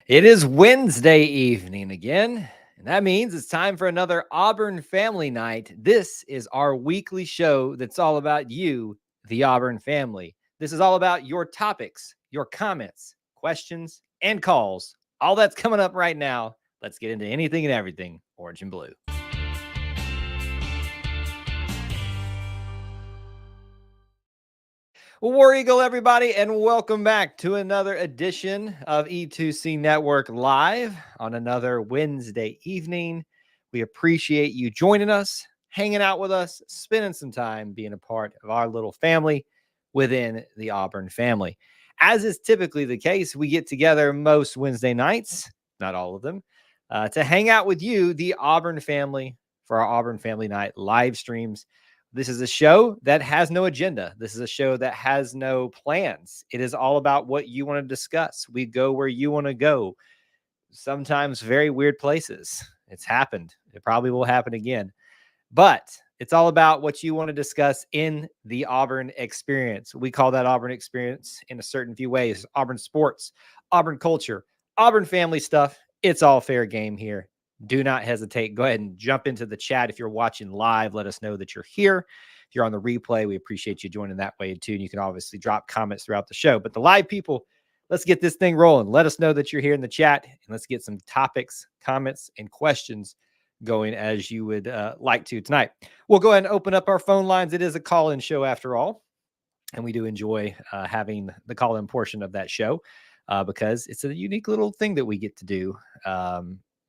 It is Wednesday evening again, and that means it's time for another Auburn Family Night. This is our weekly show that's all about you, the Auburn family. This is all about your topics, your comments, questions, and calls. All that's coming up right now. Let's get into anything and everything orange and blue. War Eagle, everybody, and welcome back to another edition of E2C Network Live on another Wednesday evening. We appreciate you joining us, hanging out with us, spending some time being a part of our little family within the Auburn family. As is typically the case, we get together most Wednesday nights, not all of them, to hang out with you, the Auburn family, for our Auburn Family Night live streams. This is a show that has no agenda. This is a show that has no plans. It is all about what you want to discuss. We go where you want to go. Sometimes very weird places. It's happened. It probably will happen again. But it's all about what you want to discuss in the Auburn experience. We call that Auburn experience in a certain few ways. Auburn sports, Auburn culture, Auburn family stuff. It's all fair game here. Do not hesitate. Go ahead and jump into the chat. If you're watching live, let us know that you're here. If you're on the replay, we appreciate you joining that way too. And you can obviously drop comments throughout the show. But the live people, let's get this thing rolling. Let us know that you're here in the chat, and let's get some topics, comments, and questions going as you would like to tonight. We'll go ahead and open up our phone lines. It is a call-in show after all, and we do enjoy having the call-in portion of that show because it's a unique little thing that we get to do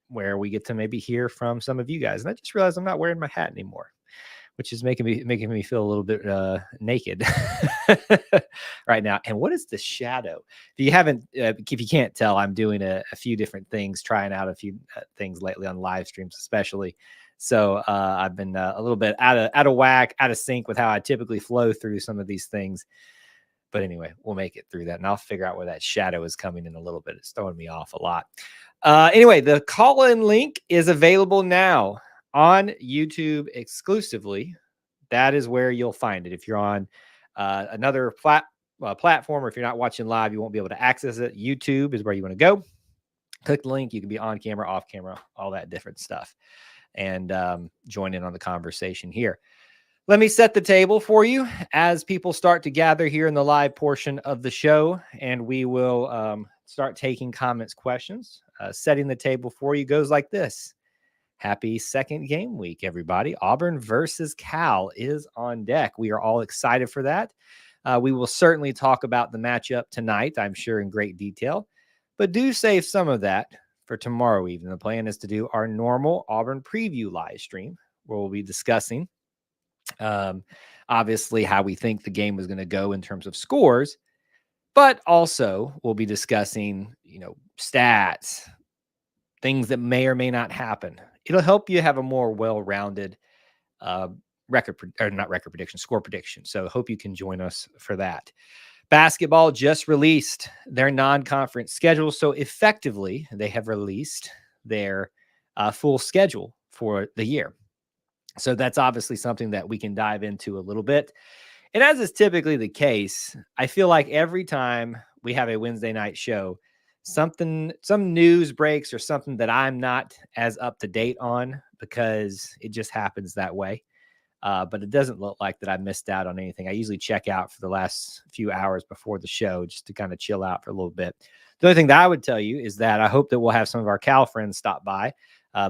where we get to maybe hear from some of you guys. And I just realized I'm not wearing my hat anymore, which is making me feel a little bit naked right now. And what is the shadow? If you can't tell, I'm doing a few different things, trying out a few things lately on live streams, especially. So I've been a little bit out of whack, out of sync with how I typically flow through some of these things. But anyway, we'll make it through that, and I'll figure out where that shadow is coming in a little bit. It's throwing me off a lot. Anyway, the call-in link is available now on YouTube exclusively. That is where you'll find it. If you're on another platform, or if you're not watching live, you won't be able to access it. YouTube is where you want to go. Click the link. You can be on camera, off camera, all that different stuff, and join in on the conversation here. Let me set the table for you as people start to gather here in the live portion of the show, and we will start taking comments, questions. Setting the table for you goes like this. Happy second game week, everybody. Auburn versus Cal is on deck. We are all excited for that. We will certainly talk about the matchup tonight, I'm sure, in great detail, but do save some of that for tomorrow evening. The plan is to do our normal Auburn preview live stream where we'll be discussing obviously how we think the game is going to go in terms of scores, but also we'll be discussing, stats, things that may or may not happen. It'll help you have a more well-rounded score prediction. So hope you can join us for that. Basketball just released their non-conference schedule. So effectively, they have released their full schedule for the year. So that's obviously something that we can dive into a little bit. And as is typically the case, I feel like every time we have a Wednesday night show, some news breaks or something that I'm not as up to date on because it just happens that way. But it doesn't look like that I missed out on anything. I usually check out for the last few hours before the show just to kind of chill out for a little bit. The only thing that I would tell you is that I hope that we'll have some of our Cal friends stop by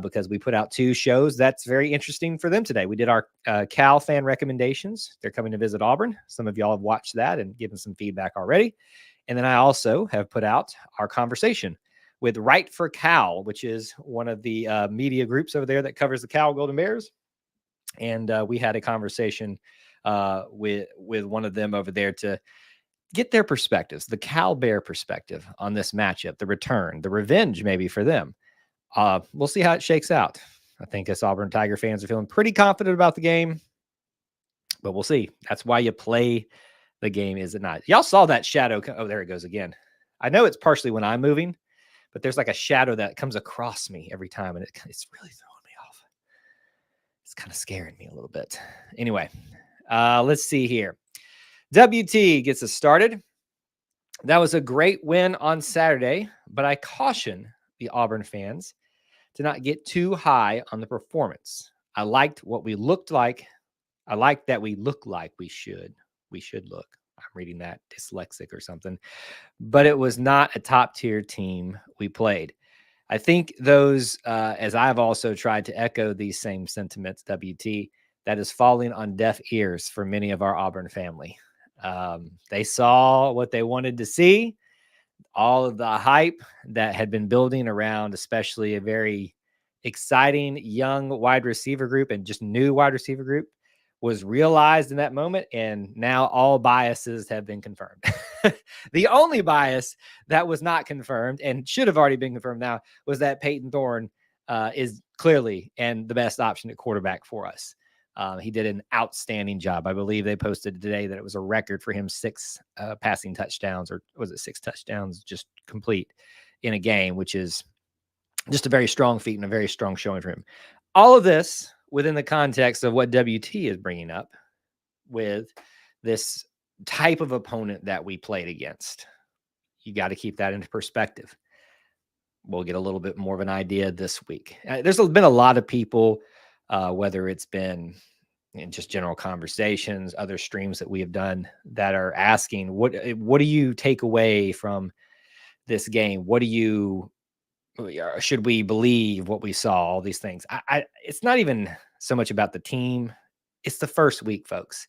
because we put out 2 shows that's very interesting for them today. We did our Cal fan recommendations. They're coming to visit Auburn. Some of y'all have watched that and given some feedback already. And then I also have put out our conversation with Right for Cal, which is one of the media groups over there that covers the Cal Golden Bears. And we had a conversation with one of them over there to get their perspectives, the Cal Bear perspective on this matchup, the return, the revenge maybe for them. We'll see how it shakes out. I think us Auburn Tiger fans are feeling pretty confident about the game, but we'll see. That's why you play the game, is it not? Y'all saw that shadow. Oh, there it goes again. I know it's partially when I'm moving, but there's like a shadow that comes across me every time, and it's really throwing me off. It's kind of scaring me a little bit. Anyway, let's see here. WT gets us started. That was a great win on Saturday, but I caution the Auburn fans to not get too high on the performance. I liked what we looked like. I like that we look like we should. We should look. I'm reading that dyslexic or something, but it was not a top tier team we played. I think those, as I've also tried to echo these same sentiments, WT, that is falling on deaf ears for many of our Auburn family. They saw what they wanted to see, all of the hype that had been building around, especially a very exciting young wide receiver group and just new wide receiver group was realized in that moment. And now all biases have been confirmed. The only bias that was not confirmed and should have already been confirmed now was that Peyton Thorne is clearly and the best option at quarterback for us. He did an outstanding job. I believe they posted today that it was a record for him, 6 passing touchdowns, or was it 6 touchdowns just complete in a game, which is just a very strong feat and a very strong showing for him. All of this within the context of what WT is bringing up with this type of opponent that we played against. You got to keep that into perspective. We'll get a little bit more of an idea this week. There's been a lot of people, whether it's been in just general conversations, other streams that we have done, that are asking, what do you take away from this game? What do you, should we believe what we saw? All these things. It's not even so much about the team. It's the first week, folks.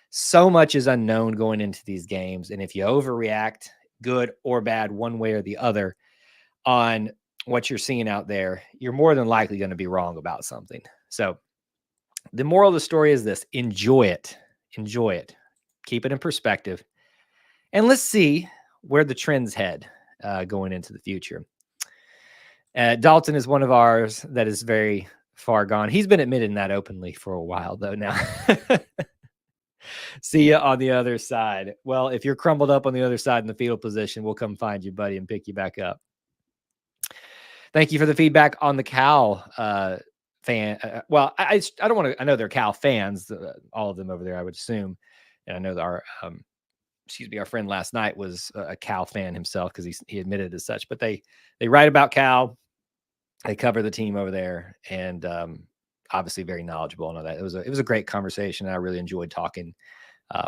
So much is unknown going into these games. And if you overreact, good or bad, one way or the other, on what you're seeing out there, you're more than likely going to be wrong about something. So the moral of the story is this: enjoy it. Enjoy it. Keep it in perspective. And let's see where the trends head going into the future. Dalton is one of ours that is very far gone. He's been admitting that openly for a while, though, now. See you on the other side. Well, if you're crumbled up on the other side in the fetal position, we'll come find you, buddy, and pick you back up. Thank you for the feedback on the Cal fan. Well, I don't want to. I know they're Cal fans, all of them over there, I would assume. And I know that our friend last night was a Cal fan himself, because he admitted as such. But they write about Cal. They cover the team over there, and obviously very knowledgeable and all that. It was a great conversation. And I really enjoyed talking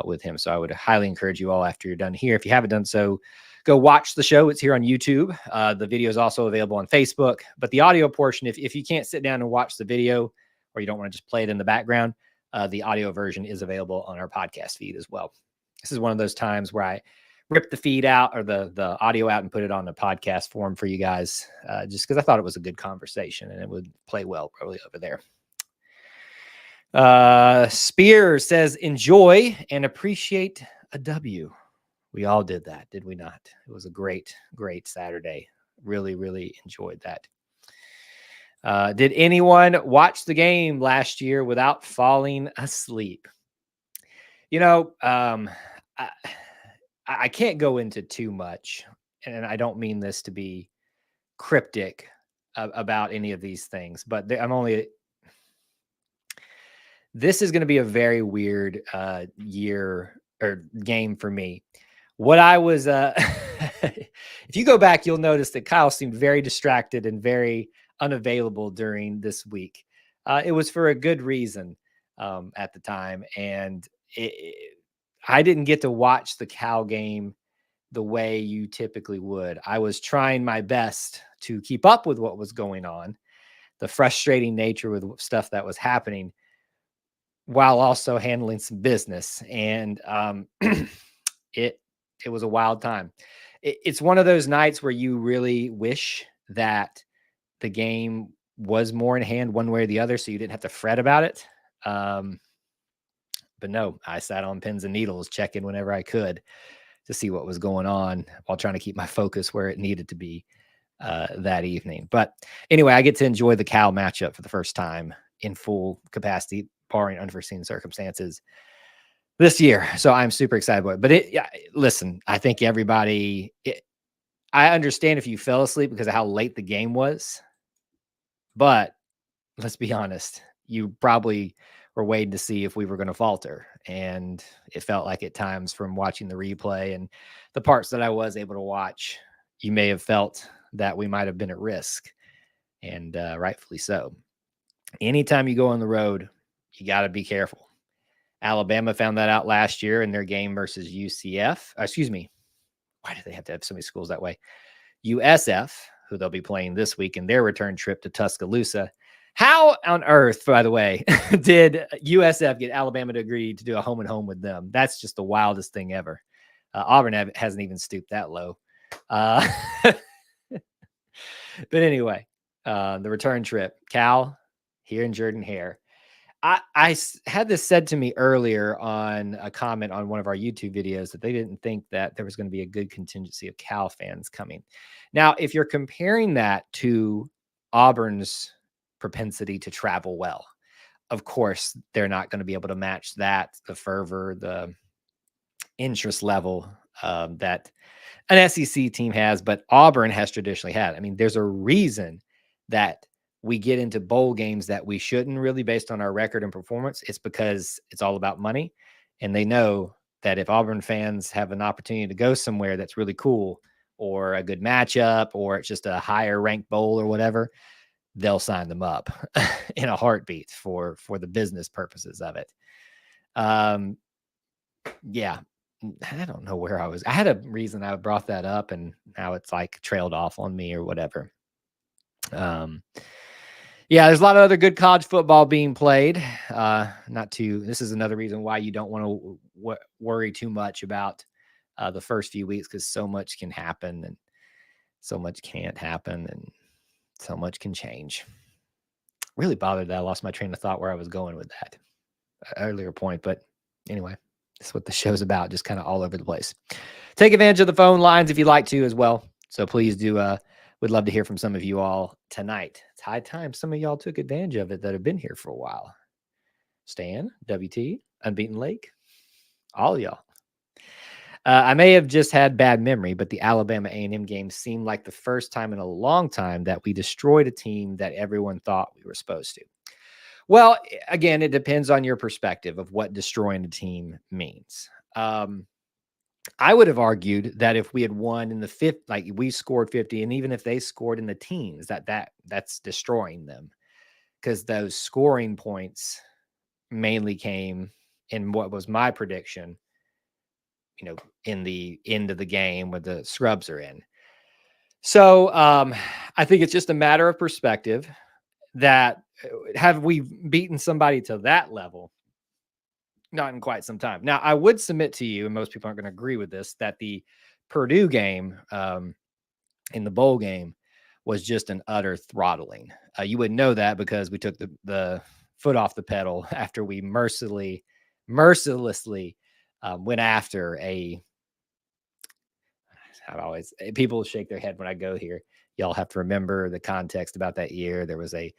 with him. So I would highly encourage you all, after you're done here, if you haven't done so, go watch the show. It's here on YouTube. The video is also available on Facebook. But the audio portion, if you can't sit down and watch the video, or you don't want to just play it in the background, the audio version is available on our podcast feed as well. This is one of those times where I rip the feed out, or the audio out, and put it on a podcast form for you guys, just because I thought it was a good conversation and it would play well probably over there. Spear says, enjoy and appreciate a W. We all did that, did we not? It was a great, great Saturday. Really, really enjoyed that. Did anyone watch the game last year without falling asleep? You know, I can't go into too much, and I don't mean this to be cryptic about any of these things, but this is going to be a very weird year or game for me. What I was, if you go back, you'll notice that Kyle seemed very distracted and very unavailable during this week. It was for a good reason at the time. And I didn't get to watch the Cal game the way you typically would. I was trying my best to keep up with what was going on, the frustrating nature with stuff that was happening, while also handling some business. And it was a wild time. It's one of those nights where you really wish that the game was more in hand one way or the other, so you didn't have to fret about it. But no, I sat on pins and needles, checking whenever I could to see what was going on, while trying to keep my focus where it needed to be that evening. But anyway, I get to enjoy the Cal matchup for the first time in full capacity, barring unforeseen circumstances, this year. So I'm super excited about it. But listen, I think everybody, I understand if you fell asleep because of how late the game was, but let's be honest, you probably were waiting to see if we were going to falter. And it felt like at times from watching the replay and the parts that I was able to watch, you may have felt that we might have been at risk, and rightfully so. Anytime you go on the road, you got to be careful. Alabama found that out last year in their game versus UCF. Excuse me. Why do they have to have so many schools that way? USF, who they'll be playing this week in their return trip to Tuscaloosa. How on earth, by the way, did USF get Alabama to agree to do a home and home with them? That's just the wildest thing ever. Auburn hasn't even stooped that low. But anyway, the return trip. Cal, here in Jordan-Hare. I had this said to me earlier on a comment on one of our YouTube videos that they didn't think that there was going to be a good contingency of Cal fans coming. Now, if you're comparing that to Auburn's propensity to travel well, of course, they're not going to be able to match that, the fervor, the interest level that an SEC team has, but Auburn has traditionally had. I mean, there's a reason that we get into bowl games that we shouldn't really based on our record and performance. It's because it's all about money. And they know that if Auburn fans have an opportunity to go somewhere that's really cool or a good matchup, or it's just a higher ranked bowl or whatever, they'll sign them up in a heartbeat for the business purposes of it. Yeah, I don't know where I was. I had a reason I brought that up and now it's like trailed off on me or whatever. Yeah, there's a lot of other good college football being played. This is another reason why you don't want to worry too much about the first few weeks, because so much can happen and so much can't happen and so much can change. Really bothered that I lost my train of thought where I was going with that earlier point. But anyway, that's what the show's about, just kind of all over the place. Take advantage of the phone lines if you'd like to as well. So please do. We'd love to hear from some of you all tonight. It's high time some of y'all took advantage of it that have been here for a while. Stan, WT, Unbeaten Lake, all y'all. I may have just had bad memory, but the Alabama A&M game seemed like the first time in a long time that we destroyed a team that everyone thought we were supposed to. Well, again, it depends on your perspective of what destroying a team means. I would have argued that if we had won in the fifth, like we scored 50, and even if they scored in the teens, that's destroying them, because those scoring points mainly came in what was my prediction, in the end of the game where the scrubs are in. So I think it's just a matter of perspective. That have we beaten somebody to that level? Not in quite some time. Now, I would submit to you, and most people aren't going to agree with this, that the Purdue game in the bowl game was just an utter throttling. You would know that because we took the foot off the pedal after we mercilessly went after people shake their head when I go here. Y'all have to remember the context about that year. There was a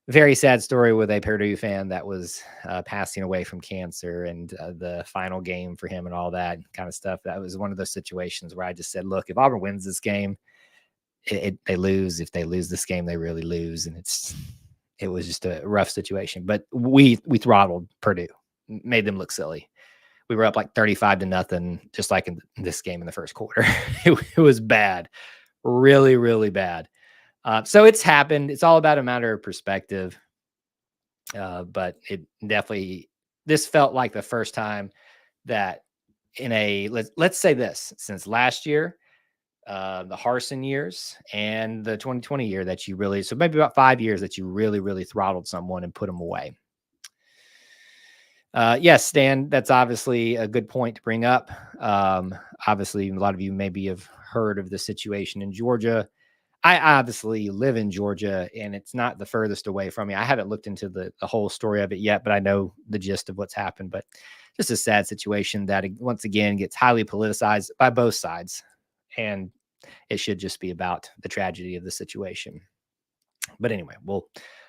very sad story with a Purdue fan that was passing away from cancer, and the final game for him and all that kind of stuff. That was one of those situations where I just said, look, if Auburn wins this game, they lose. If they lose this game, they really lose. And it was just a rough situation, but we throttled Purdue, made them look silly. We were up like 35-0, just like in this game in the first quarter. It was bad, really, really bad. So it's happened. It's all about a matter of perspective. But it definitely, this felt like the first time that let's say this, since last year, the Harsin years and the 2020 year that you really, so maybe about 5 years that you really, really throttled someone and put them away. Yes, Stan, that's obviously a good point to bring up. Obviously, a lot of you maybe have heard of the situation in Georgia. I obviously live in Georgia, and it's not the furthest away from me. I haven't looked into the whole story of it yet, but I know the gist of what's happened. But just a sad situation that, once again, gets highly politicized by both sides. And it should just be about the tragedy of the situation. But anyway, we'll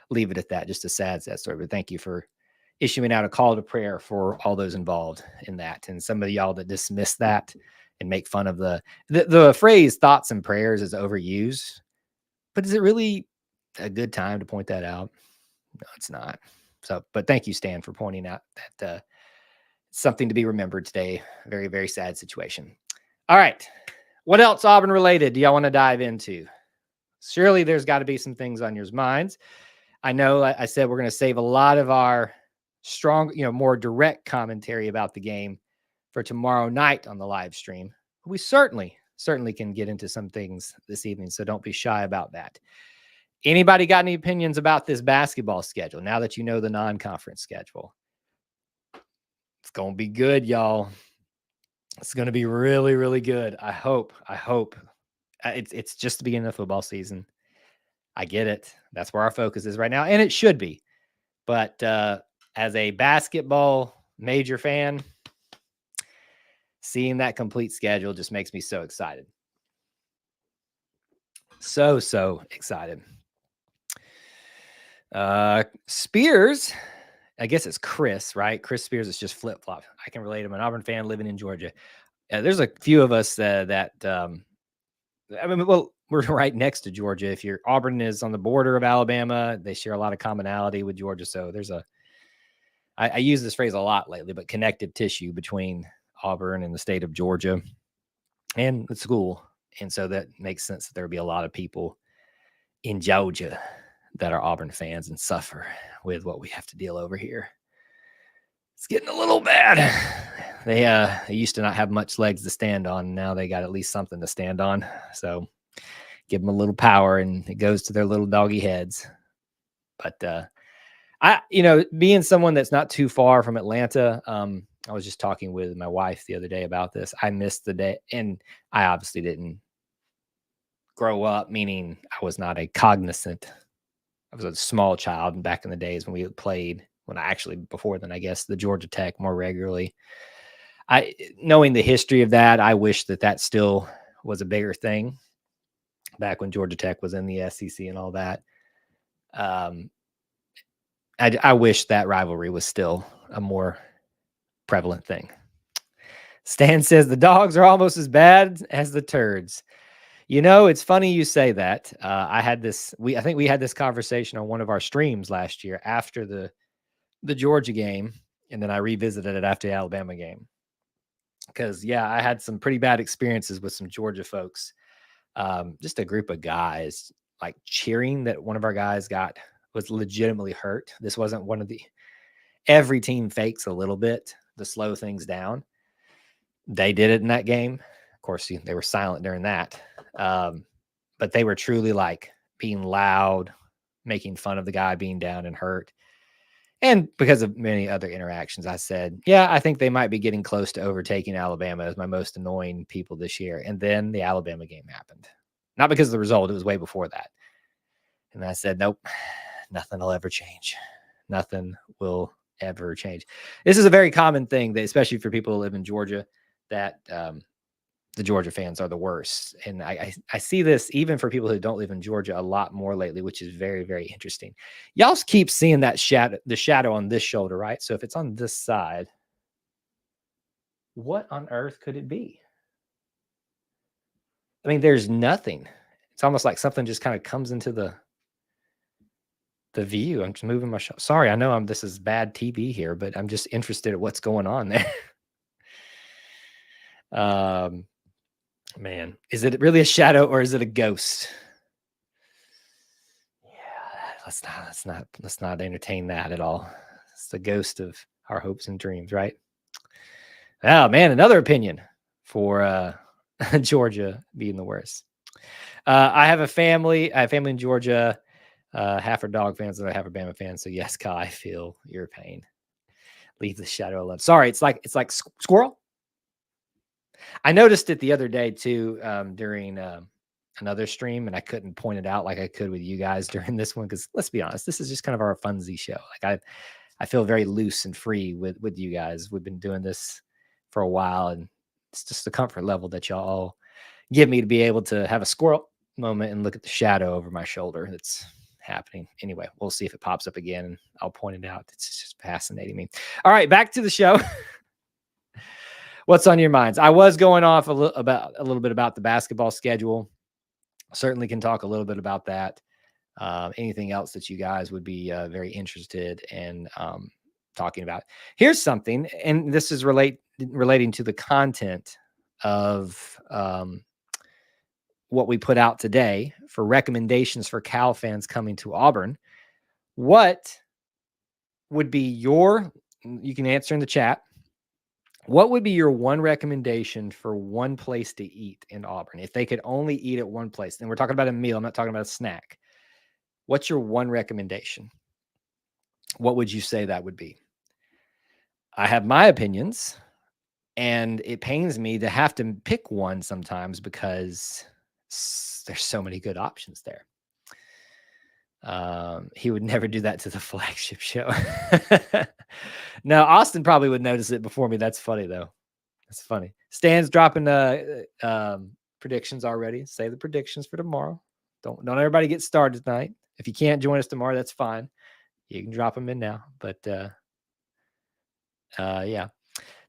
leave it at that. Just a sad story. But thank you for issuing out a call to prayer for all those involved in that. And some of y'all that dismiss that and make fun of the phrase thoughts and prayers is overused. But is it really a good time to point that out? No, it's not. So, but thank you, Stan, for pointing out that something to be remembered today. Very, very sad situation. All right. What else Auburn related do y'all want to dive into? Surely there's got to be some things on your minds. I know I said we're going to save a lot of our strong, more direct commentary about the game for tomorrow night on the live stream. We certainly can get into some things this evening, so don't be shy about that. Anybody got any opinions about this basketball schedule now that you know the non-conference schedule? It's going to be good, y'all. It's going to be really, really good. I hope. It's just the beginning of football season. I get it. That's where our focus is right now, and it should be. But as a basketball major fan, seeing that complete schedule just makes me so excited. So excited. Spears, I guess it's Chris, right? Chris Spears is just flip-flop. I can relate. I'm an Auburn fan living in Georgia. There's a few of us that we're right next to Georgia. If Auburn is on the border of Alabama, they share a lot of commonality with Georgia. So there's I use this phrase a lot lately, but connective tissue between Auburn and the state of Georgia and the school. And so that makes sense that there'll be a lot of people in Georgia that are Auburn fans and suffer with what we have to deal over here. It's getting a little bad. They used to not have much legs to stand on. Now they got at least something to stand on. So give them a little power and it goes to their little doggy heads. But being someone that's not too far from Atlanta, I was just talking with my wife the other day about this. I missed the day, and I obviously didn't grow up, meaning I was not I was a small child back in the days when we played, before then, I guess, the Georgia Tech more regularly. Knowing the history of that, I wish that still was a bigger thing back when Georgia Tech was in the SEC and all that. I wish that rivalry was still a more prevalent thing. Stan says the dogs are almost as bad as the turds. It's funny you say that. I think we had this conversation on one of our streams last year after the Georgia game, and then I revisited it after the Alabama game. Because, I had some pretty bad experiences with some Georgia folks. Just a group of guys like cheering that one of our guys was legitimately hurt. This wasn't every team fakes a little bit to slow things down. They did it in that game. Of course, they were silent during that. But they were truly like being loud, making fun of the guy being down and hurt. And because of many other interactions, I said, I think they might be getting close to overtaking Alabama as my most annoying people this year. And then the Alabama game happened. Not because of the result. It was way before that. And I said, nope, nothing will ever change. Nothing will ever change. This is a very common thing, that, especially for people who live in Georgia, that the Georgia fans are the worst. And I see this even for people who don't live in Georgia a lot more lately, which is very, very interesting. Y'all keep seeing that the shadow on this shoulder, right? So if it's on this side, what on earth could it be? I mean, there's nothing. It's almost like something just kind of comes into the view. I'm just moving my shoulder. Sorry, I know this is bad TV here, but I'm just interested at what's going on there. Man, is it really a shadow or is it a ghost? Yeah, let's not entertain that at all. It's the ghost of our hopes and dreams, right? Oh man, another opinion for Georgia being the worst. I have family in Georgia. Half are dog fans and half are Bama fans. So yes, Kyle, I feel your pain. Leave the shadow alone. Sorry, it's like squirrel. I noticed it the other day too, during another stream, and I couldn't point it out like I could with you guys during this one, because let's be honest, this is just kind of our funsy show. Like I feel very loose and free with you guys. We've been doing this for a while, and it's just the comfort level that y'all all give me to be able to have a squirrel moment and look at the shadow over my shoulder that's happening. Anyway, we'll see if it pops up again, and I'll point it out. It's just fascinating me. All right, back to the show. What's on your minds? I was going off a little bit about the basketball schedule. Certainly can talk a little bit about that. anything else that you guys would be very interested in talking about. Here's something, and this is relating to the content of what we put out today for recommendations for Cal fans coming to Auburn. What would be you can answer in the chat. What would be your one recommendation for one place to eat in Auburn? If they could only eat at one place, and we're talking about a meal, I'm not talking about a snack. What's your one recommendation? What would you say that would be? I have my opinions, and it pains me to have to pick one sometimes because there's so many good options there. He would never do that to the flagship show. Now, Austin probably would notice it before me. That's funny, though. That's funny. Stan's dropping predictions already. Save the predictions for tomorrow. Don't everybody get started tonight. If you can't join us tomorrow, that's fine. You can drop them in now. But yeah.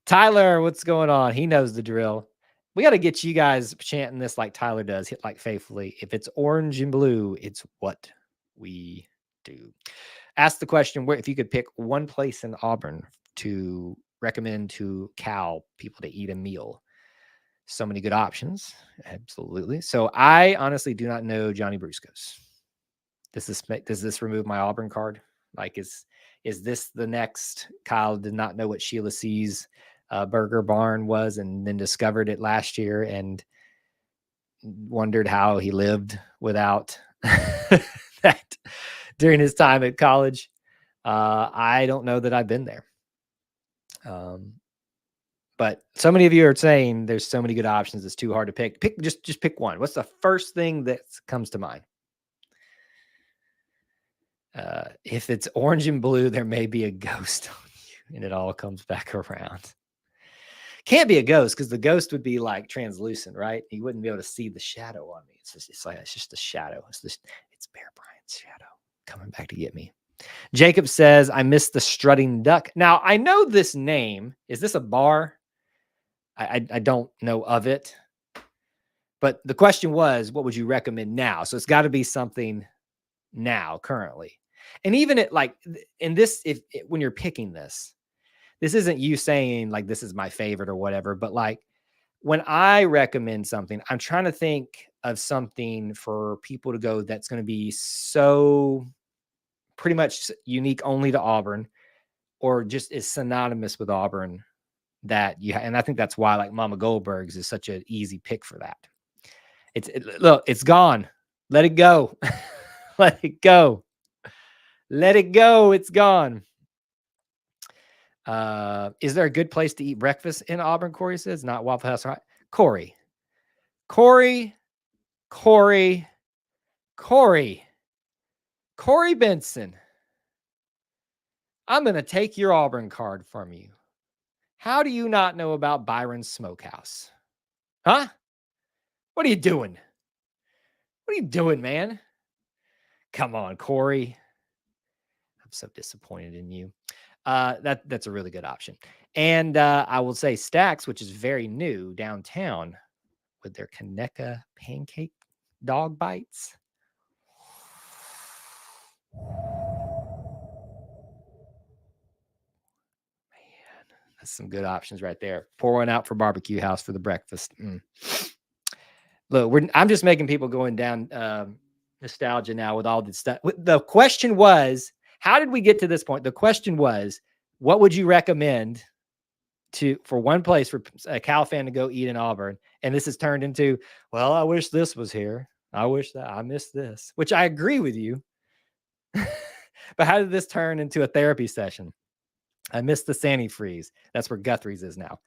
Tyler, what's going on? He knows the drill. We got to get you guys chanting this like Tyler does, hit like faithfully. If it's orange and blue, it's what we do. Ask the question, where if you could pick one place in Auburn to recommend to Cal people to eat a meal. So many good options. Absolutely. So I honestly do not know Johnny Brusco's. Does this remove my Auburn card? Like, is this the next? Kyle did not know what Sheila C's burger barn was, and then discovered it last year and wondered how he lived without that during his time at college. I don't know that I've been there. But so many of you are saying there's so many good options. It's too hard to pick. Just pick one. What's the first thing that comes to mind? If it's orange and blue, there may be a ghost on you, and it all comes back around. Can't be a ghost because the ghost would be like translucent, right? You wouldn't be able to see the shadow on me. It's just a shadow. It's Bear Bryant's shadow coming back to get me. Jacob says, I miss the Strutting Duck. Now, I know this name. Is this a bar? I don't know of it. But the question was, what would you recommend now? So it's got to be something now, currently. And even at like in this, when you're picking this isn't you saying like this is my favorite or whatever, but like when I recommend something, I'm trying to think of something for people to go that's going to be so pretty much unique only to Auburn, or just is synonymous with Auburn that and I think that's why like Mama Goldberg's is such an easy pick for that. Look, it's gone. Let it go. Let it go. Let it go. It's gone. Is there a good place to eat breakfast in Auburn? Corey says, not Waffle House. Right? Corey Benson. I'm going to take your Auburn card from you. How do you not know about Byron's Smokehouse? Huh? What are you doing? What are you doing, man? Come on, Corey. I'm so disappointed in you. That's a really good option. And I will say Stacks, which is very new downtown with their Kaneka pancake dog bites. Man, that's some good options right there. Pour one out for Barbecue House for the breakfast. Look, I'm just making people going down nostalgia now with all this stuff. The question was, how did we get to this point? The question was, what would you recommend for one place for a Cal fan to go eat in Auburn? And this has turned into, well, I wish this was here. I wish that I missed this, which I agree with you. But how did this turn into a therapy session? I missed the Sandy Freeze. That's where Guthrie's is now.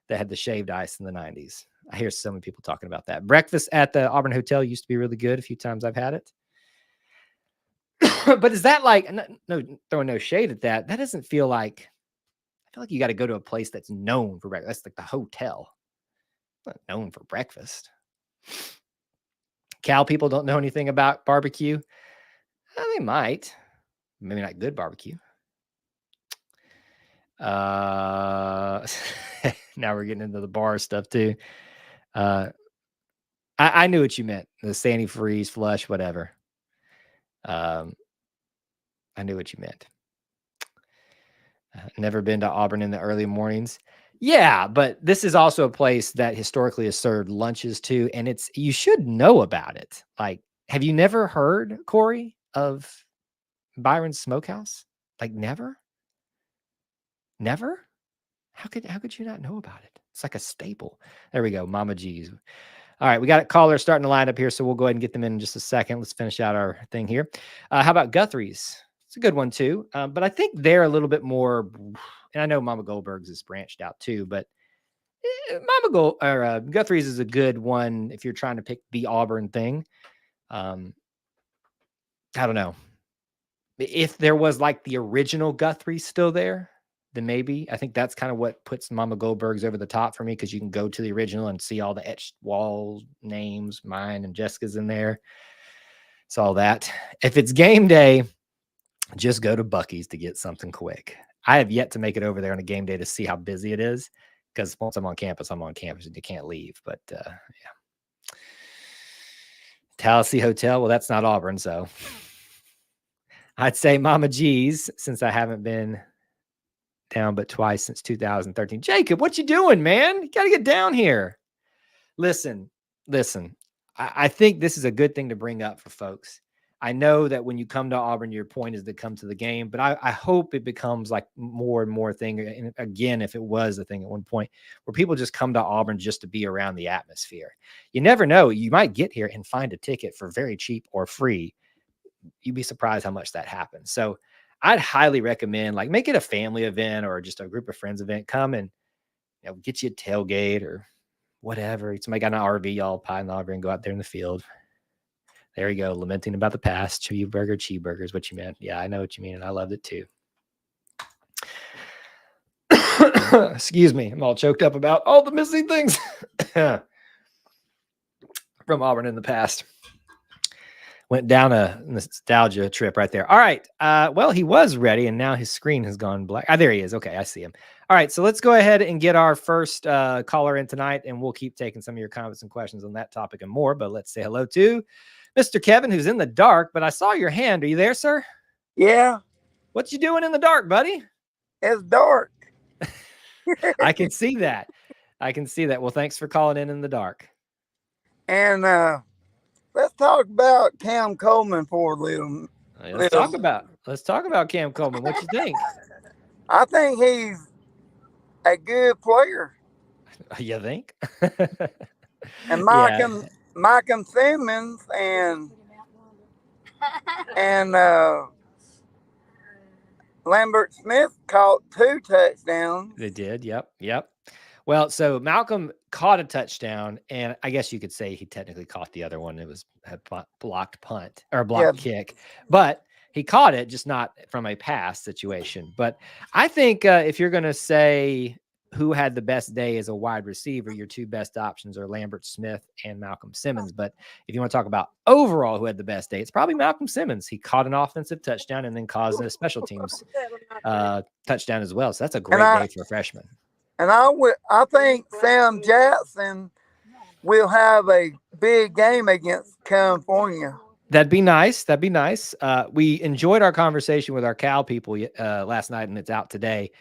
They had the shaved ice in the 90s. I hear so many people talking about that. Breakfast at the Auburn Hotel used to be really good. A few times I've had it. But is that like, no, throwing no shade at that. That doesn't feel like, I feel like you got to go to a place that's known for breakfast. That's like the hotel. Not known for breakfast. Cal people don't know anything about barbecue. They might. Maybe not good barbecue. Now we're getting into the bar stuff too. I knew what you meant. The Sandy Freeze, flush, whatever. I knew what you meant. Never been to Auburn in the early mornings. Yeah, but this is also a place that historically has served lunches too, and you should know about it. Like, have you never heard, Corey, of Byron's Smokehouse? Like, never? Never? How could you not know about it? It's like a staple. There we go, Mama G's. All right, we got a caller starting to line up here, so we'll go ahead and get them in just a second. Let's finish out our thing here. How about Guthrie's? It's a good one too, but I think they're a little bit more. And I know Mama Goldberg's is branched out too, but Guthrie's is a good one if you're trying to pick the Auburn thing. I don't know if there was like the original Guthrie still there, then maybe. I think that's kind of what puts Mama Goldberg's over the top for me, because you can go to the original and see all the etched wall names, mine and Jessica's in there. It's all that. If it's game day, just go to Buc-ee's to get something quick. I have yet to make it over there on a game day to see how busy it is, because once I'm on campus and you can't leave. But yeah. Tallahassee Hotel, well, that's not Auburn, so I'd say Mama G's, since I haven't been down but twice since 2013. Jacob, what you doing, man? You got to get down here. Listen. I think this is a good thing to bring up for folks. I know that when you come to Auburn, your point is to come to the game, but I hope it becomes like more and more thing. And again, if it was a thing at one point where people just come to Auburn just to be around the atmosphere, you never know. You might get here and find a ticket for very cheap or free. You'd be surprised how much that happens. So I'd highly recommend, like, make it a family event or just a group of friends event. Come and, get you a tailgate or whatever. Somebody got an RV, y'all pie in the Auburn and go out there in the field. There you go. Lamenting about the past. Cheeseburgers, what you meant. Yeah, I know what you mean. And I loved it too. Excuse me. I'm all choked up about all the missing things from Auburn in the past. Went down a nostalgia trip right there. All right. Well, he was ready, and now his screen has gone black. There he is. Okay, I see him. All right, so let's go ahead and get our first caller in tonight, and we'll keep taking some of your comments and questions on that topic and more. But let's say hello to Mr. Kevin, who's in the dark. But I saw your hand. Are you there, sir? Yeah. What you doing in the dark, buddy? It's dark. I can see that. Well, thanks for calling in the dark. And let's talk about Cam Coleman for a little. Let's talk about Cam Coleman. What you think? I think he's a good player. You think? And Malcolm Simmons and Lambert Smith caught 2 touchdowns. They did. Yep. Well, so Malcolm caught a touchdown, and I guess you could say he technically caught the other one. It was a blocked punt or a blocked kick, but he caught it, just not from a pass situation. But I think if you're going to say who had the best day as a wide receiver, your 2 best options are Lambert Smith and Malcolm Simmons. But if you want to talk about overall who had the best day, it's probably Malcolm Simmons. He caught an offensive touchdown and then caused a special teams touchdown as well. So that's a great day for a freshman. And I think Sam Jackson will have a big game against California. That'd be nice. We enjoyed our conversation with our Cal people last night, and it's out today.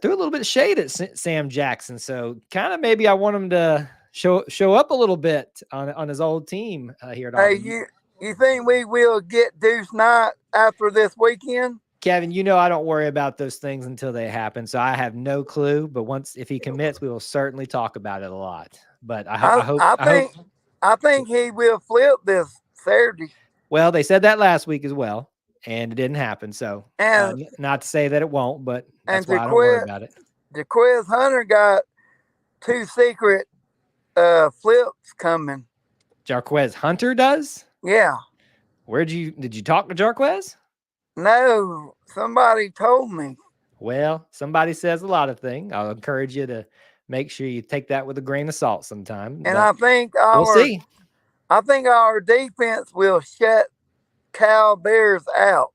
Threw a little bit of shade at Sam Jackson, so kind of maybe I want him to show up a little bit on his old team here at Auburn. Hey, you think we will get Deuce Knight after this weekend? Kevin, I don't worry about those things until they happen, so I have no clue. But if he commits, we will certainly talk about it a lot. But I think he will flip this Saturday. Well, they said that last week as well, and it didn't happen. So, not to say that it won't, but that's why I don't worry about it. Jaquez Hunter got 2 secret flips coming. Jarquez Hunter does? Yeah. Did you talk to Jarquez? No, somebody told me. Well, somebody says a lot of things. I'll encourage you to make sure you take that with a grain of salt sometime. And I think we'll see. I think our defense will shut Cal Bears out.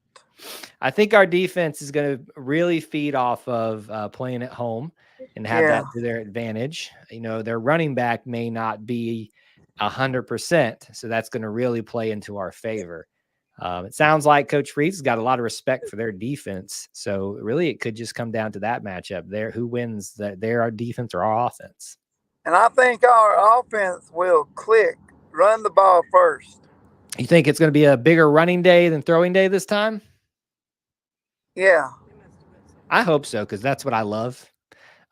I think our defense is going to really feed off of playing at home and have that to their advantage. Their running back may not be 100%, so that's going to really play into our favor. It sounds like Coach Freeze has got a lot of respect for their defense. So really, it could just come down to that matchup there. Who wins their defense or our offense? And I think our offense will click, run the ball first. You think it's going to be a bigger running day than throwing day this time? Yeah. I hope so, because that's what I love.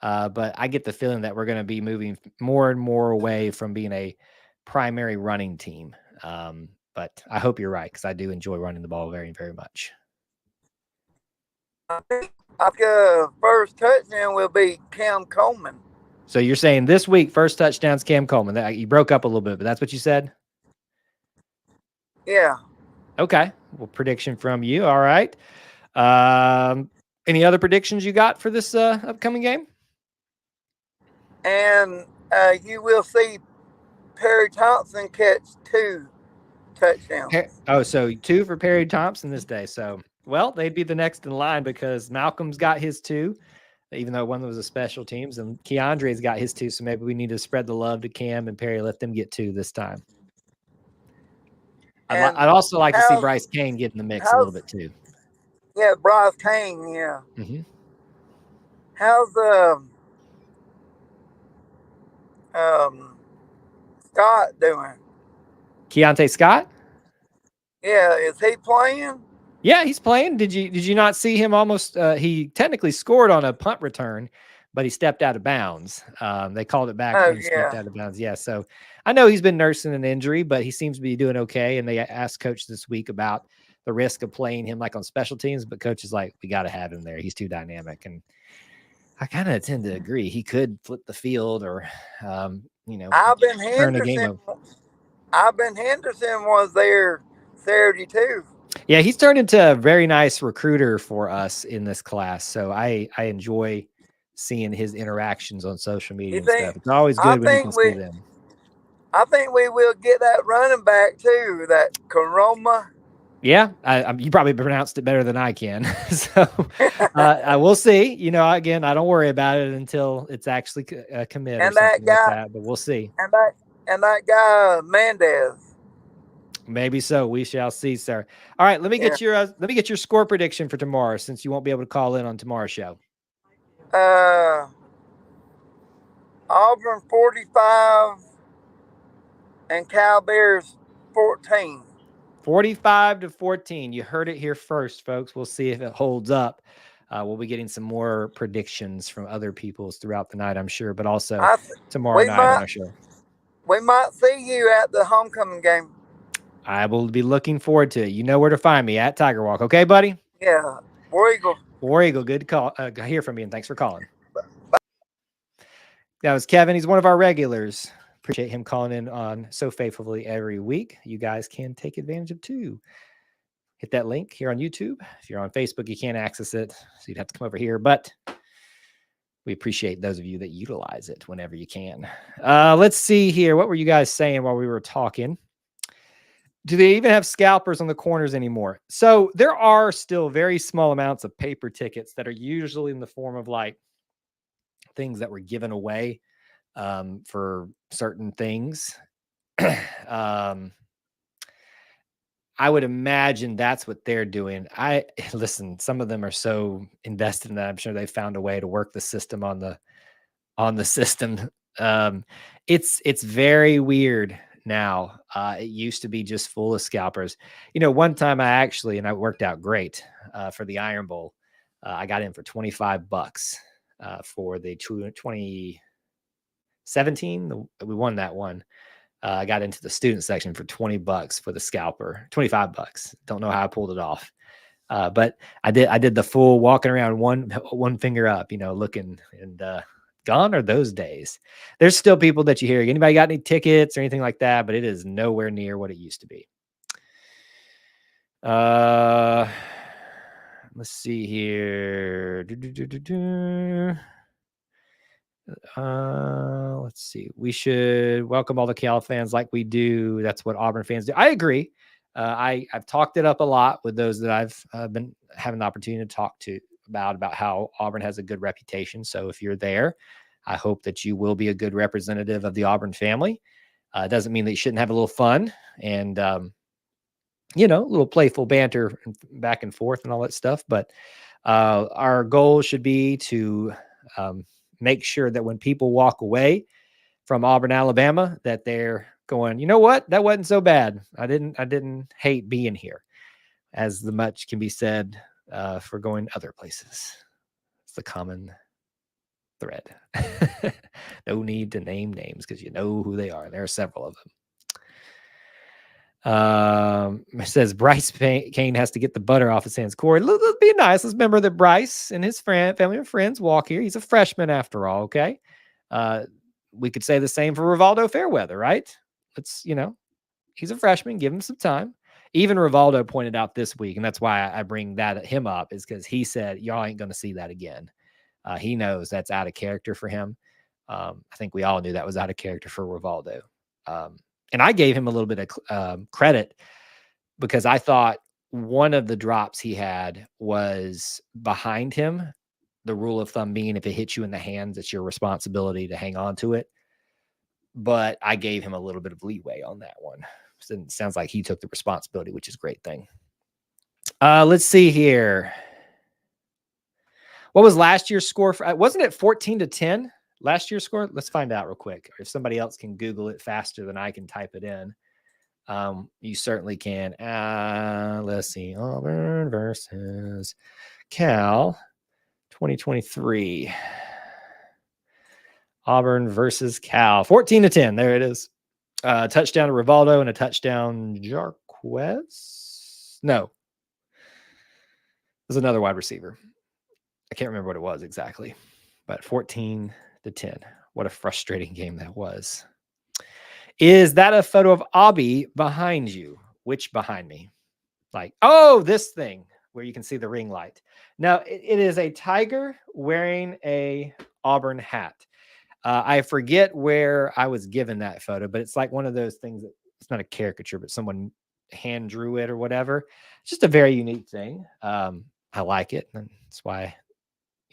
But I get the feeling that we're going to be moving more and more away from being a primary running team. But I hope you're right, because I do enjoy running the ball very, very much. I think first touchdown will be Cam Coleman. So you're saying this week, first touchdown's Cam Coleman. You broke up a little bit, but that's what you said? Yeah. Okay. Well, prediction from you. All right. Any other predictions you got for this upcoming game? And you will see Perry Thompson catch 2 touchdowns. So 2 for Perry Thompson this day. So, well, they'd be the next in line because Malcolm's got his 2, even though one was a special teams, and Keandre's got his 2. So maybe we need to spread the love to Cam and Perry, let them get 2 this time. I'd also like to see Bryce Kane get in the mix a little bit too. Yeah, Bryce Kane, yeah. Mm-hmm. How's Scott doing? Keontae Scott? Yeah, is he playing? Yeah, he's playing. Did you not see him almost? He technically scored on a punt return, but he stepped out of bounds. They called it back when he stepped out of bounds. Yeah, so I know he's been nursing an injury, but he seems to be doing okay. And they asked Coach this week about the risk of playing him like on special teams, but Coach is like, we got to have him there. He's too dynamic, and I kind of tend to agree. He could flip the field, or turn the game over. Ivan Henderson was there Saturday too. Yeah, he's turned into a very nice recruiter for us in this class. So I enjoy seeing his interactions on social media and stuff. It's always good when you can see them. I think we will get that running back too, that Karoma. Yeah, you probably pronounced it better than I can. So I will see. Again, I don't worry about it until it's actually a commit or something like that. But we'll see. And that guy Mendez. Maybe so. We shall see, sir. All right, let me get your score prediction for tomorrow, since you won't be able to call in on tomorrow's show. Auburn 45 and Cal Bears 14. 45-14. You heard it here first, folks. We'll see if it holds up. We'll be getting some more predictions from other people throughout the night, I'm sure, but also tomorrow night on our show. We might see you at the homecoming game. I will be looking forward to it. You know where to find me, at Tiger Walk. Okay, buddy? Yeah. War Eagle. War Eagle. Good to call. Hear from you, and thanks for calling. That was Kevin. He's one of our regulars. Appreciate him calling in on so faithfully every week. You guys can take advantage of too. Hit that link here on YouTube. If you're on Facebook, you can't access it, so you'd have to come over here. But we appreciate those of you that utilize it whenever you can. Let's see here. What were you guys saying while we were talking? Do they even have scalpers on the corners anymore? So there are still very small amounts of paper tickets that are usually in the form of like things that were given away for certain things. I would imagine that's what they're doing. Listen, some of them are so invested in that. I'm sure they found a way to work the system on the system. It's very weird now. It used to be just full of scalpers. One time and I worked out great for the Iron Bowl. I got in for $25 for the 2017. We won that one. I got into the student section for $20 for the scalper. $25. Don't know how I pulled it off. But I did the full walking around one finger up, looking, and gone are those days. There's still people that you hear. Anybody got any tickets or anything like that? But it is nowhere near what it used to be. Let's see here. Let's see. We should welcome all the Cal fans like we do. That's what Auburn fans do. I agree. I've talked it up a lot with those that I've been having the opportunity to talk to about how Auburn has a good reputation. So if you're there, I hope that you will be a good representative of the Auburn family. It doesn't mean that you shouldn't have a little fun. And a little playful banter back and forth and all that stuff. But our goal should be to make sure that when people walk away from Auburn, Alabama, that they're going, you know what? That wasn't so bad. I didn't hate being here, as the much can be said for going other places. It's the common thread. No need to name names because you know who they are. There are several of them. It says Bryce Kane has to get the butter off his hands. Corey, let's be nice. Let's remember that Bryce and his family and friends walk here. He's a freshman after all. Okay. We could say the same for Rivaldo Fairweather, right? He's a freshman. Give him some time. Even Rivaldo pointed out this week, and that's why I bring him up, is because he said, y'all ain't going to see that again. He knows that's out of character for him. I think we all knew that was out of character for Rivaldo. And I gave him a little bit of credit because I thought one of the drops he had was behind him. The rule of thumb being if it hits you in the hands, it's your responsibility to hang on to it. But I gave him a little bit of leeway on that one. So it sounds like he took the responsibility, which is a great thing. Let's see here. What was last year's score? Wasn't it 14-10? Last year's score? Let's find out real quick. If somebody else can Google it faster than I can type it in, you certainly can. Let's see. Auburn versus Cal 2023. Auburn versus Cal. 14-10. There it is. Touchdown to Rivaldo and a touchdown Jarquez. No. There's another wide receiver. I can't remember what it was exactly, but 14-10. What a frustrating game that was. Is that a photo of Abby behind you? Which behind me? This thing where you can see the ring light. Now, it is a tiger wearing a Auburn hat. I forget where I was given that photo, but it's like one of those things that it's not a caricature, but someone hand drew it or whatever. It's just a very unique thing. I like it. And that's why,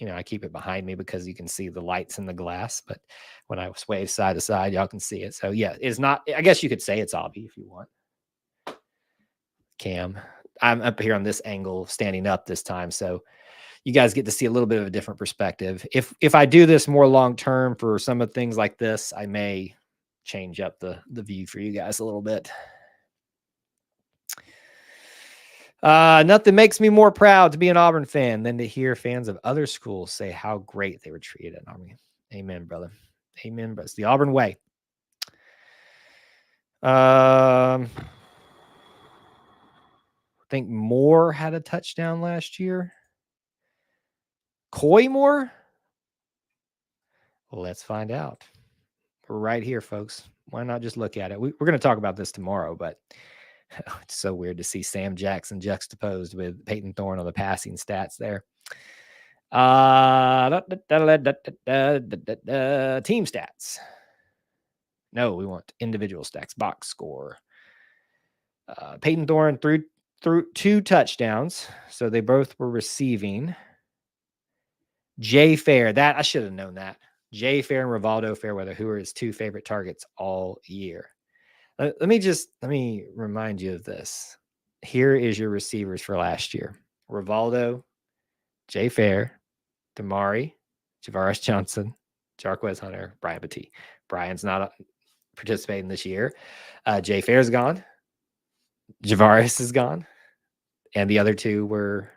I keep it behind me because you can see the lights in the glass. But when I sway side to side, y'all can see it. So yeah, it's not, I guess you could say it's obby if you want. Cam, I'm up here on this angle standing up this time. So you guys get to see a little bit of a different perspective. If I do this more long-term for some of things like this, I may change up the view for you guys a little bit. Nothing makes me more proud to be an Auburn fan than to hear fans of other schools say how great they were treated at Army. Amen, brother. Amen, brother. It's the Auburn way. I think Moore had a touchdown last year. Coy Moore? Let's find out. We're right here, folks. Why not just look at it? We're going to talk about this tomorrow, but it's so weird to see Sam Jackson juxtaposed with Peyton Thorne on the passing stats there. Team stats. No, we want individual stats. Box score. Peyton Thorne threw 2 touchdowns, so they both were receiving. Jay Fair, that I should have known that. Jay Fair and Rivaldo Fairweather, who are his 2 favorite targets all year. Let me remind you of this. Here is your receivers for last year. Rivaldo, Jay Fair, Damari, Javaris Johnson, Jarquez Hunter, Brian Petit. Brian's not participating this year. Jay Fair's gone. Javaris is gone. And the other 2 were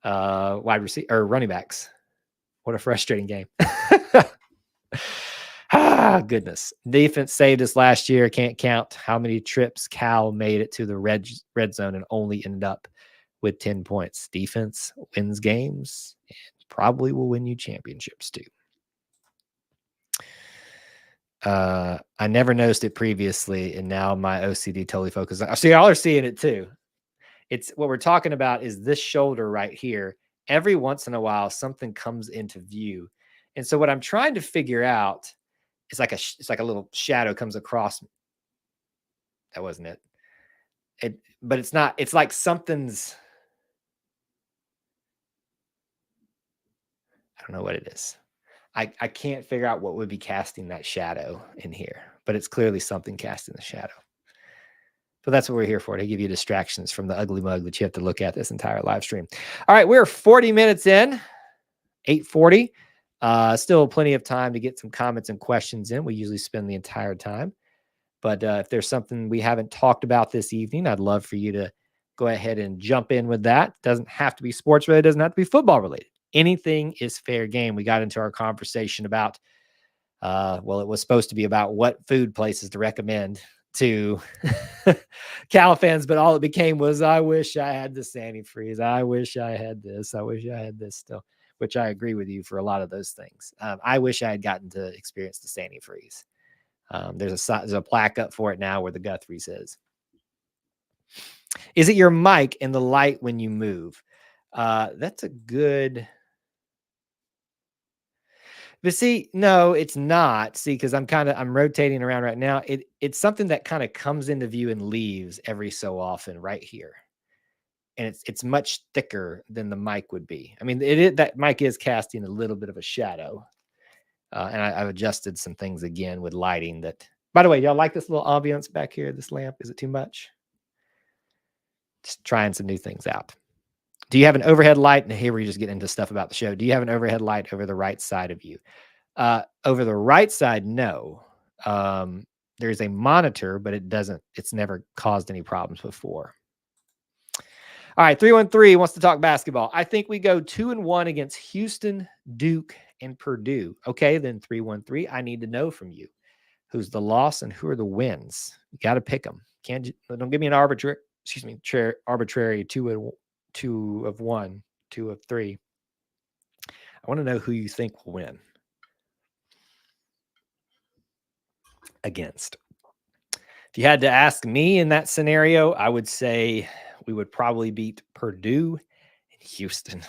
wide receiver or running backs. What a frustrating game. Goodness. Defense saved us last year. Can't count how many trips Cal made it to the red zone and only ended up with 10 points. Defense wins games and probably will win you championships too. I never noticed it previously, and now my OCD totally focused. See, y'all are seeing it too. It's what we're talking about is this shoulder right here. Every once in a while, something comes into view. And so what I'm trying to figure out is it's like a little shadow comes across. That wasn't it. But it's not, it's like something's, I don't know what it is. I can't figure out what would be casting that shadow in here, but it's clearly something casting the shadow. But that's what we're here for, to give you distractions from the ugly mug that you have to look at this entire live stream. All right, we're 40 minutes in, 8:40. Still plenty of time to get some comments and questions in. We usually spend the entire time. But if there's something we haven't talked about this evening, I'd love for you to go ahead and jump in with that. Doesn't have to be sports related, doesn't have to be football related. Anything is fair game. We got into our conversation about, well, it was supposed to be about what food places to recommend to Cal fans, but all it became was, I wish I had this antifreeze. I wish I had this. I wish I had this still, which I agree with you for a lot of those things. I wish I had gotten to experience the antifreeze. There's a plaque up for it now where the Guthrie says. Is it your mic and the light when you move? That's a good. But see, no, it's not. See, because I'm rotating around right now. It's something that kind of comes into view and leaves every so often right here. And it's much thicker than the mic would be. I mean, that mic is casting a little bit of a shadow. And I've adjusted some things again with lighting that, by the way, y'all like this little ambiance back here, this lamp? Is it too much? Just trying some new things out. Do you have an overhead light? And here we just get into stuff about the show. Do you have an overhead light over the right side of you? Over the right side, no. There's a monitor, but it's never caused any problems before. All right, 313 wants to talk basketball. I think we go 2-1 against Houston, Duke, and Purdue. Okay, then 313, I need to know from you. Who's the loss and who are the wins? You got to pick them. Don't give me an arbitrary 2 of 1, 2 of 3. I want to know who you think will win against. If you had to ask me in that scenario, I would say we would probably beat Purdue and Houston.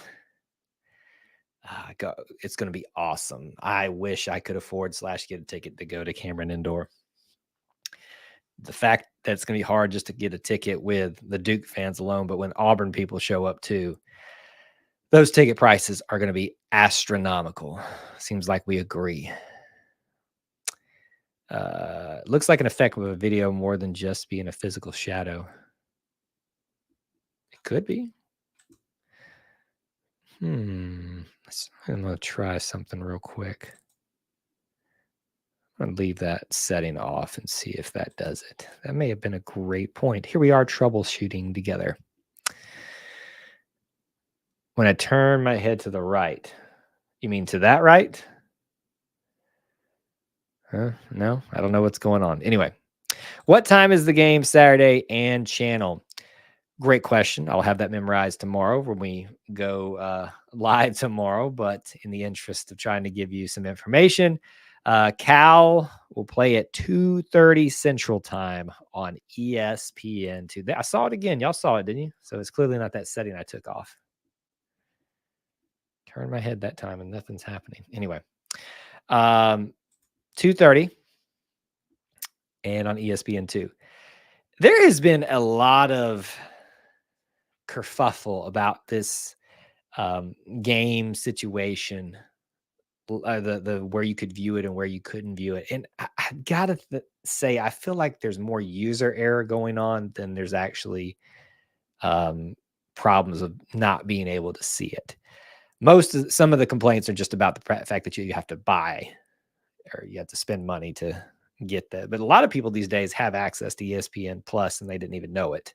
It's going to be awesome. I wish I could afford / get a ticket to go to Cameron Indoor. The fact that it's going to be hard just to get a ticket with the Duke fans alone, but when Auburn people show up too, those ticket prices are going to be astronomical. Seems like we agree. Looks like an effect of a video more than just being a physical shadow. It could be. I'm going to try something real quick. I'm going to leave that setting off and see if that does it. That may have been a great point. Here we are troubleshooting together. When I turn my head to the right, you mean to that right? No, I don't know what's going on. Anyway, what time is the game Saturday and channel? Great question. I'll have that memorized tomorrow when we go live tomorrow. But in the interest of trying to give you some information, Cal will play at 2:30 Central Time on ESPN2. I saw it again. Y'all saw it, didn't you? So it's clearly not that setting I took off. Turned my head that time and nothing's happening. Anyway, 2:30 and on ESPN2. There has been a lot of kerfuffle about this game situation, the where you could view it and where you couldn't view it. And I gotta say, I feel like there's more user error going on than there's actually problems of not being able to see it. Some of the complaints are just about the fact that you have to buy or you have to spend money to get that. But a lot of people these days have access to ESPN Plus and they didn't even know it.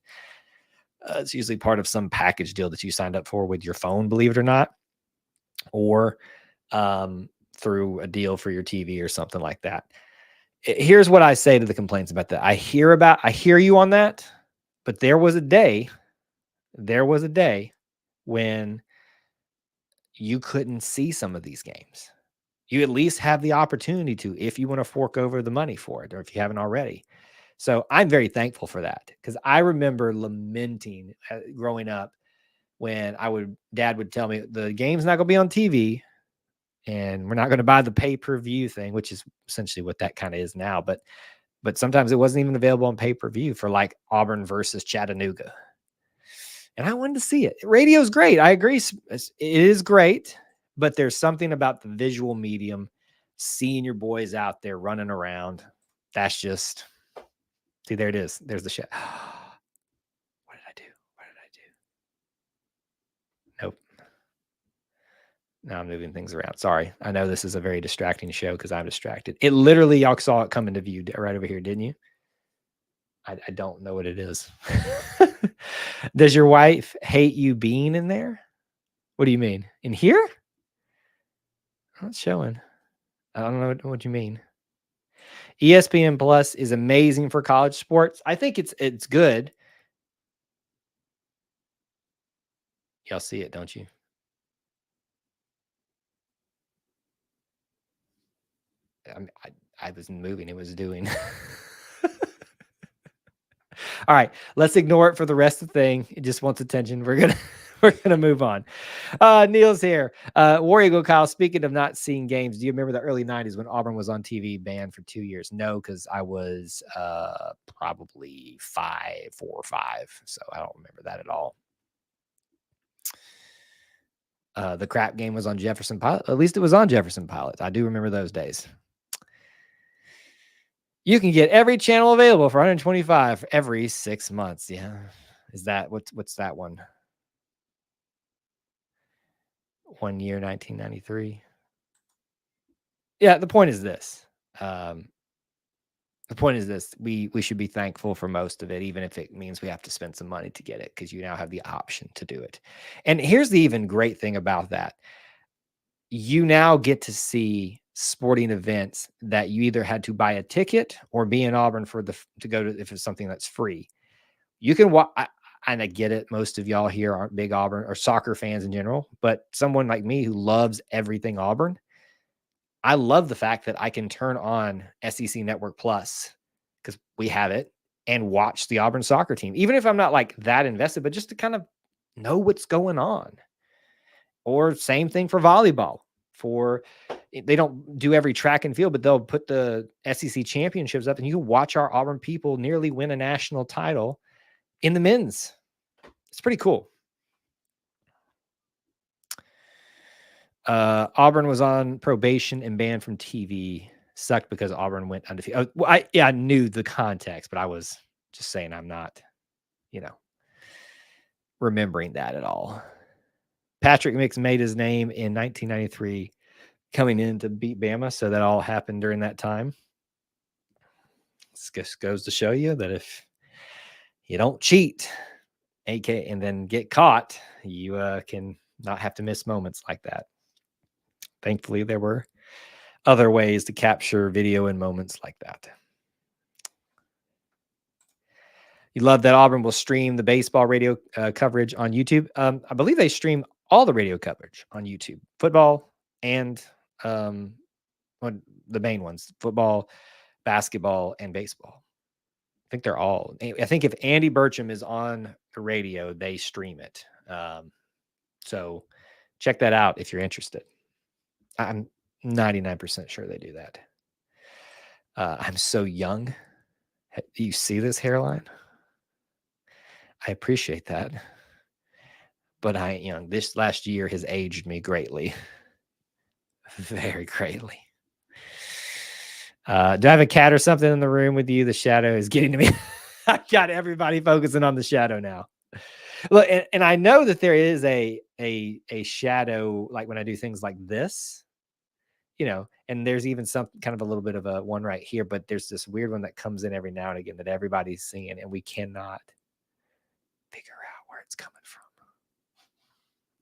It's usually part of some package deal that you signed up for with your phone, believe it or not, or through a deal for your TV or something like that. Here's what I say to the complaints about that. I hear you on that, but there was a day when you couldn't see some of these games. You at least have the opportunity to, if you want to fork over the money for it, or if you haven't already. So I'm very thankful for that, because I remember lamenting growing up when Dad would tell me the game's not going to be on TV and we're not going to buy the pay-per-view thing, which is essentially what that kind of is now. But sometimes it wasn't even available on pay-per-view for like Auburn versus Chattanooga. And I wanted to see it. Radio's great. I agree. It is great, but there's something about the visual medium, seeing your boys out there running around. That's just, see, there it is. There's the shit. Now I'm moving things around. Sorry. I know this is a very distracting show because I'm distracted. It literally, y'all saw it come into view right over here, didn't you? I don't know what it is. Does your wife hate you being in there? What do you mean? In here? Not showing. I don't know what you mean. ESPN Plus is amazing for college sports. I think it's good. Y'all see it, don't you? I was moving. It was doing. All right, let's ignore it for the rest of the thing. It just wants attention. We're gonna move on. Neil's here. War Eagle Kyle, speaking of not seeing games, do you remember the early 90s when Auburn was on TV banned for 2 years? No, because I was probably 4 or 5. So I don't remember that at all. The crap game was on Jefferson Pilot. At least it was on Jefferson Pilot. I do remember those days. You can get every channel available for $125 every 6 months. Yeah. Is that what's that one? 1 year, 1993. Yeah, the point is this. We should be thankful for most of it, even if it means we have to spend some money to get it, because you now have the option to do it. And here's the even great thing about that. You now get to see sporting events that you either had to buy a ticket or be in Auburn to go to, if it's something that's free. You can watch, and I get it. Most of y'all here aren't big Auburn or soccer fans in general, but someone like me who loves everything Auburn, I love the fact that I can turn on SEC Network Plus because we have it and watch the Auburn soccer team, even if I'm not like that invested, but just to kind of know what's going on. Or same thing for volleyball. They don't do every track and field, but they'll put the SEC championships up and you can watch our Auburn people nearly win a national title in the men's. It's pretty cool. Auburn was on probation and banned from TV. Sucked because Auburn went undefeated. I knew the context, but I was just saying I'm not, remembering that at all. Patrick Mix made his name in 1993 coming in to beat Bama, so that all happened during that time. This just goes to show you that if you don't cheat, and then get caught, you can not have to miss moments like that. Thankfully, there were other ways to capture video in moments like that. You love that Auburn will stream the baseball radio coverage on YouTube. I believe they stream all the radio coverage on YouTube, football and the main ones, football, basketball, and baseball. I think they're all. I think if Andy Burcham is on the radio, they stream it. So check that out if you're interested. I'm 99% sure they do that. I'm so young. You see this hairline? I appreciate that. But this last year has aged me greatly. Very greatly. Do I have a cat or something in the room with you? The shadow is getting to me. I've got everybody focusing on the shadow now. Look, and I know that there is a shadow, like when I do things like this, and there's even some kind of a little bit of a one right here, but there's this weird one that comes in every now and again that everybody's seeing, and we cannot figure out where it's coming from.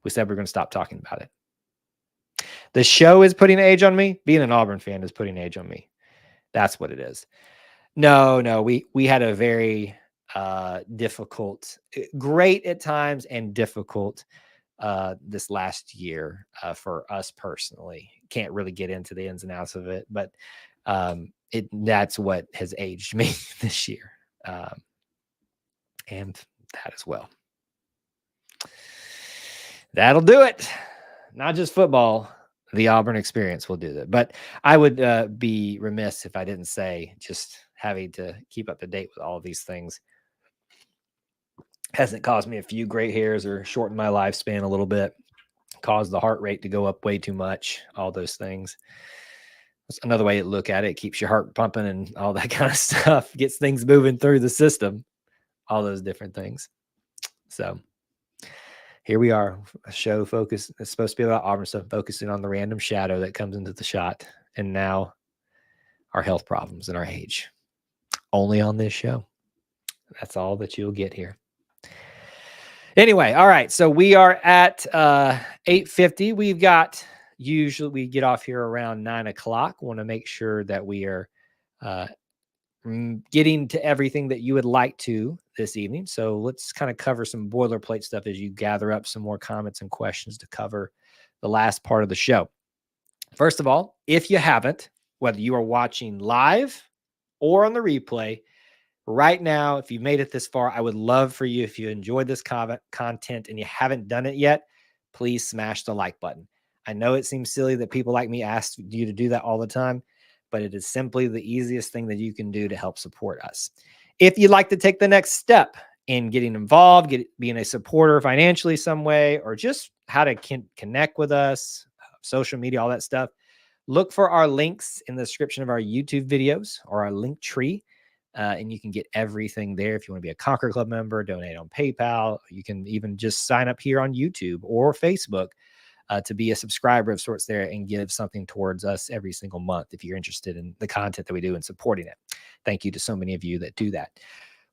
We said we're going to stop talking about it. The show is putting age on me. Being an Auburn fan is putting age on me. That's what it is. No, we had a very difficult, great at times and difficult this last year for us personally. Can't really get into the ins and outs of it, but that's what has aged me this year, and that as well. That'll do it. Not just football. The Auburn experience will do that. But I would be remiss if I didn't say just having to keep up to date with all of these things hasn't caused me a few gray hairs or shortened my lifespan a little bit, caused the heart rate to go up way too much, all those things. That's another way to look at it. It keeps your heart pumping and all that kind of stuff, gets things moving through the system, all those different things. So Here we are, a show focused. It's supposed to be about Auburn stuff, focusing on the random shadow that comes into the shot, and now our health problems and our age. Only on this show. That's all that you'll get here. Anyway, all right. So we are at 8:50. We get off here around 9 o'clock. Want to make sure that we are getting to everything that you would like to this evening. So let's kind of cover some boilerplate stuff as you gather up some more comments and questions to cover the last part of the show. First of all, if you haven't, whether you are watching live or on the replay, right now, if you've made it this far, I would love for you, if you enjoyed this content and you haven't done it yet, please smash the like button. I know it seems silly that people like me ask you to do that all the time, but it is simply the easiest thing that you can do to help support us. If you'd like to take the next step in getting involved, being a supporter financially some way, or just how to connect with us, social media, all that stuff, look for our links in the description of our YouTube videos or our link tree. And you can get everything there. If you want to be a Conquer Club member, donate on PayPal. You can even just sign up here on YouTube or Facebook to be a subscriber of sorts there and give something towards us every single month if you're interested in the content that we do and supporting it. Thank you to so many of you that do that.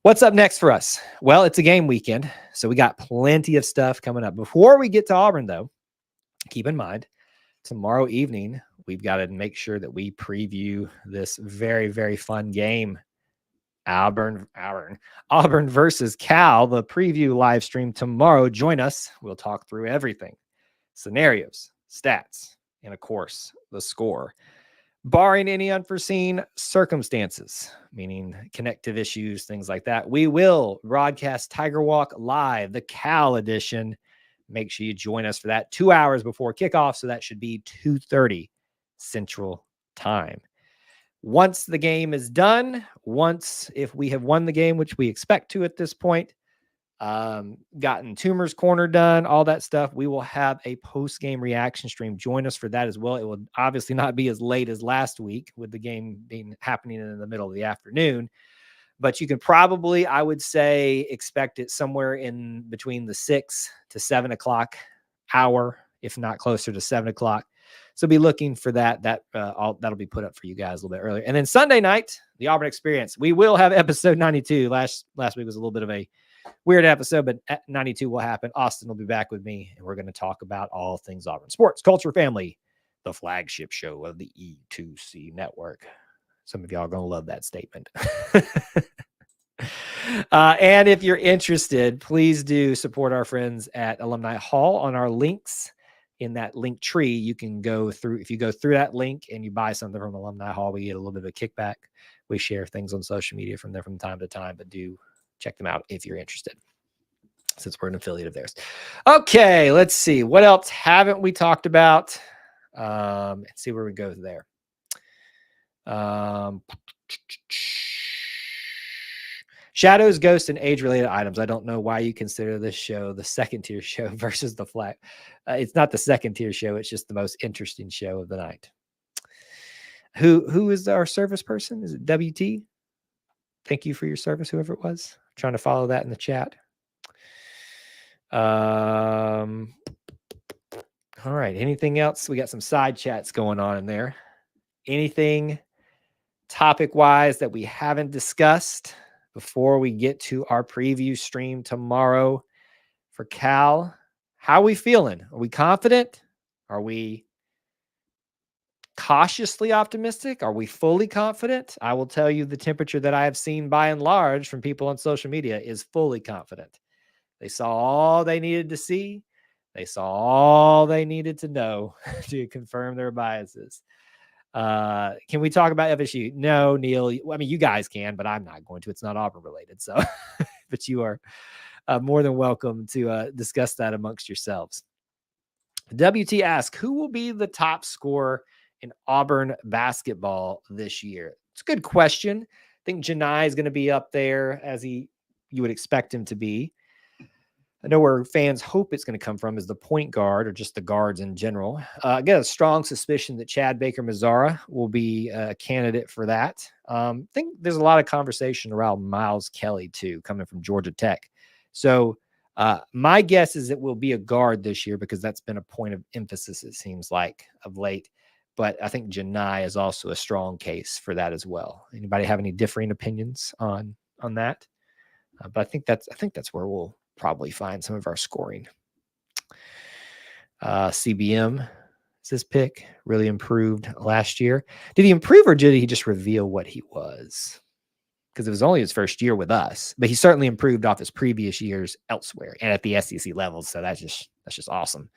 What's up next for us? Well, it's a game weekend, so we got plenty of stuff coming up. Before we get to Auburn, though, keep in mind, tomorrow evening, we've got to make sure that we preview this very, very fun game. Auburn versus Cal, the preview live stream tomorrow. Join us. We'll talk through everything. Scenarios, stats, and of course, the score. Barring any unforeseen circumstances, meaning connective issues, things like that, we will broadcast Tiger Walk live, the Cal edition. Make sure you join us for that 2 hours before kickoff. So that should be 2:30 Central Time. Once the game is done, if we have won the game, which we expect to at this point, gotten Tumor's Corner done, all that stuff, we will have a post-game reaction stream. Join us for that as well. It will obviously not be as late as last week with the game happening in the middle of the afternoon, but you can probably, I would say, expect it somewhere in between the 6 to 7 o'clock hour, if not closer to 7 o'clock. So be looking for that. That'll be put up for you guys a little bit earlier. And then Sunday night, the Auburn Experience. We will have episode 92. Last week was a little bit of a weird episode, but 92 will happen. Austin will be back with me, and we're going to talk about all things Auburn sports, culture, family, the flagship show of the E2C network. Some of y'all are going to love that statement. And if you're interested, please do support our friends at Alumni Hall on our links. In that link tree, you can go through. If you go through that link and you buy something from Alumni Hall, we get a little bit of a kickback. We share things on social media from there from time to time, but do check them out if you're interested, since we're an affiliate of theirs. Okay, let's see. What else haven't we talked about? Let's see where we go there. Shadows, ghosts, and age-related items. I don't know why you consider this show the second-tier show versus the flag. It's not the second-tier show. It's just the most interesting show of the night. Who is our service person? Is it WT? Thank you for your service, whoever it was. I'm trying to follow that in the chat. All right. Anything else? We got some side chats going on in there. Anything topic-wise that we haven't discussed before we get to our preview stream tomorrow for Cal? How are we feeling? Are we confident? Are we cautiously optimistic? Are we fully confident? I will tell you the temperature that I have seen by and large from people on social media is fully confident. They saw all they needed to see. They saw all they needed to know to confirm their biases. Can we talk about FSU? No, Neil. I mean, you guys can, but I'm not going to. It's not Auburn related. So, but you are more than welcome to discuss that amongst yourselves. WT asks, who will be the top scorer in Auburn basketball this year? It's a good question. I think Janai is going to be up there as you would expect him to be. I know where fans hope it's going to come from is the point guard or just the guards in general. I get a strong suspicion that Chad Baker-Mazara will be a candidate for that. I think there's a lot of conversation around Miles Kelly too, coming from Georgia Tech. So My guess is it will be a guard this year because that's been a point of emphasis, it seems like, of late. But I think Janai is also a strong case for that as well. Anybody have any differing opinions on that? But I think that's where we'll probably find some of our scoring. CBM is his pick. Really improved last year. Did he improve or did he just reveal what he was? Because it was only his first year with us, but he certainly improved off his previous years elsewhere and at the SEC levels. So that's just awesome.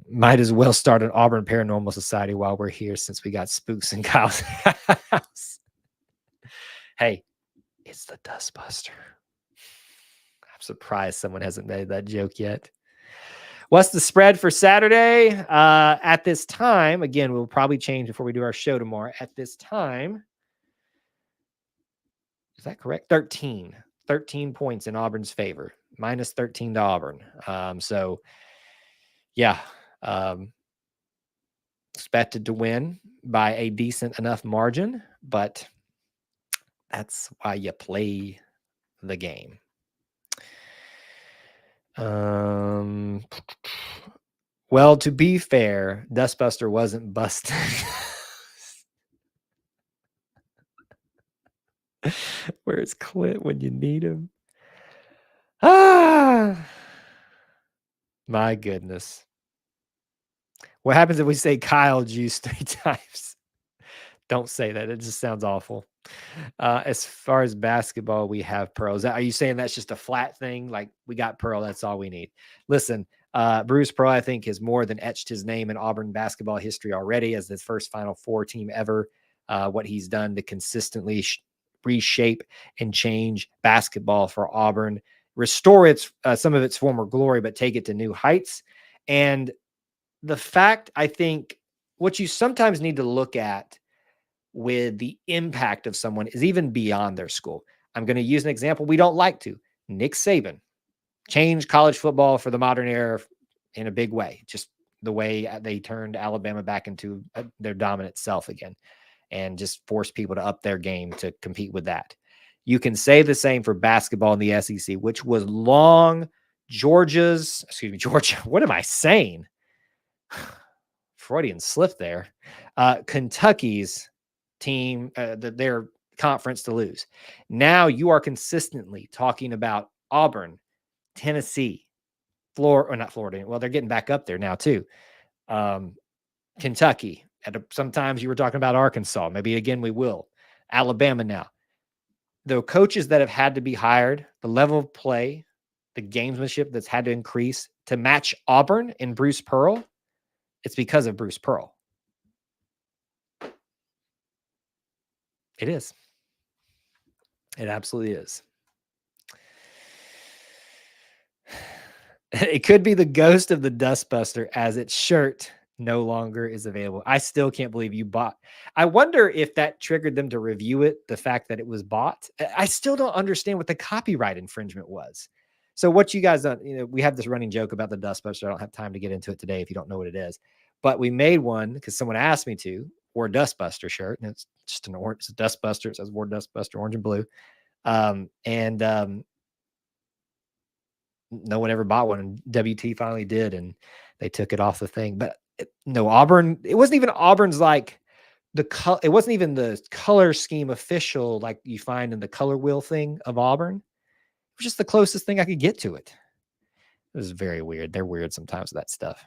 Might as well start an Auburn Paranormal Society while we're here, since we got spooks in Kyle's house. Hey, it's the Dustbuster. I'm surprised someone hasn't made that joke yet. What's the spread for Saturday? At this time, again, we'll probably change before we do our show tomorrow. At this time, is that correct? 13 points in Auburn's favor, minus 13 to Auburn. So, yeah, expected to win by a decent enough margin, but that's why you play the game. Well, to be fair, Dustbuster wasn't busted. Where's Clint when you need him? My goodness. What happens if we say Kyle Juice 3 times? Don't say that. It just sounds awful. As far as basketball, we have Pearl. Are you saying that's just a flat thing? Like, we got Pearl, that's all we need. Listen, Bruce Pearl, I think, has more than etched his name in Auburn basketball history already as the first Final Four team ever. What he's done to consistently reshape and change basketball for Auburn, restore its some of its former glory, but take it to new heights. And the fact, I think, what you sometimes need to look at with the impact of someone is even beyond their school. I'm going to use an example we don't like to. Nick Saban changed college football for the modern era in a big way. Just the way they turned Alabama back into their dominant self again and just forced people to up their game to compete with that. You can say the same for basketball in the SEC, which was long Georgia. What am I saying? Freudian slip there. Kentucky's team, their conference to lose. Now you are consistently talking about Auburn, Tennessee, Florida, or not Florida. Well, they're getting back up there now too. Kentucky. Sometimes you were talking about Arkansas. Maybe again we will. Alabama now. The coaches that have had to be hired, the level of play, the gamesmanship that's had to increase to match Auburn and Bruce Pearl, it's because of Bruce Pearl. It is. It absolutely is. It could be the ghost of the Dustbuster, as its shirt no longer is available. I still can't believe you bought. I wonder if that triggered them to review it, the fact that it was bought. I still don't understand what the copyright infringement was. So what you guys don't, we have this running joke about the Dustbuster. I don't have time to get into it today if you don't know what it is. But we made one because someone asked me to, wore a Dustbuster shirt, and it's just an orange, it's a Dustbuster. It says wore Dustbuster, orange and blue. No one ever bought one, and WT finally did, and they took it off the thing. But no, Auburn, it wasn't even Auburn's like it wasn't even the color scheme official like you find in the color wheel thing of Auburn. It was just the closest thing I could get to it. It was very weird. They're weird sometimes with that stuff.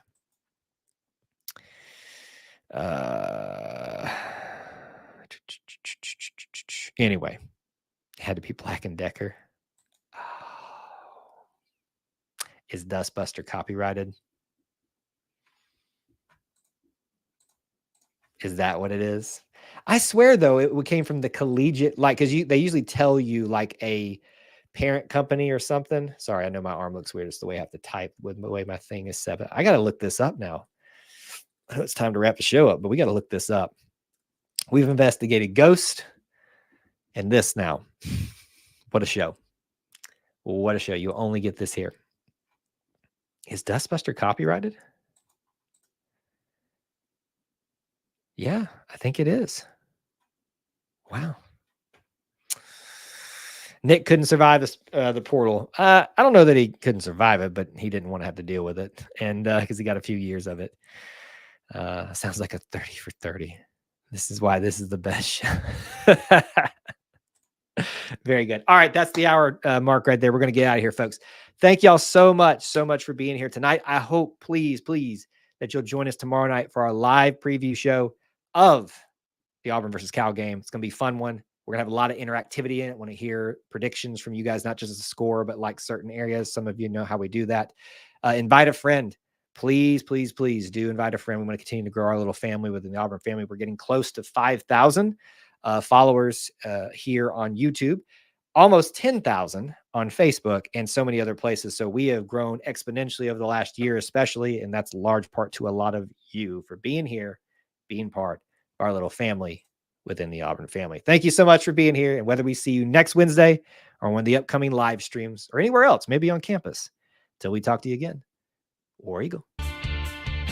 Anyway, it had to be Black & Decker. Is Dustbuster copyrighted? Is that what it is? I swear, though, it came from the collegiate, like, because they usually tell you like a parent company or something. Sorry, I know my arm looks weird. It's the way I have to type with the way my thing is set. I got to look this up now. I know it's time to wrap the show up, but we got to look this up. We've investigated Ghost and this now. What a show. What a show. You'll only get this here. Is Dustbuster copyrighted? Yeah, I think it is. Wow. Nick couldn't survive the portal. I don't know that he couldn't survive it, but he didn't want to have to deal with it, and because he got a few years of it. Sounds like a 30 for 30. This is why this is the best show. Very good. All right, that's the hour mark right there. We're going to get out of here, folks. Thank y'all so much for being here tonight. I hope, please, that you'll join us tomorrow night for our live preview show of the Auburn versus Cal game. It's going to be a fun one. We're going to have a lot of interactivity in it. I want to hear predictions from you guys, not just as a score, but like certain areas. Some of you know how we do that. Invite a friend. Please do invite a friend. We want to continue to grow our little family within the Auburn family. We're getting close to 5,000 followers here on YouTube, almost 10,000 on Facebook, and so many other places. So we have grown exponentially over the last year, especially, and that's large part to a lot of you for being here, being part of our little family within the Auburn family. Thank you so much for being here. And whether we see you next Wednesday or one of the upcoming live streams or anywhere else, maybe on campus, till we talk to you again, War Eagle.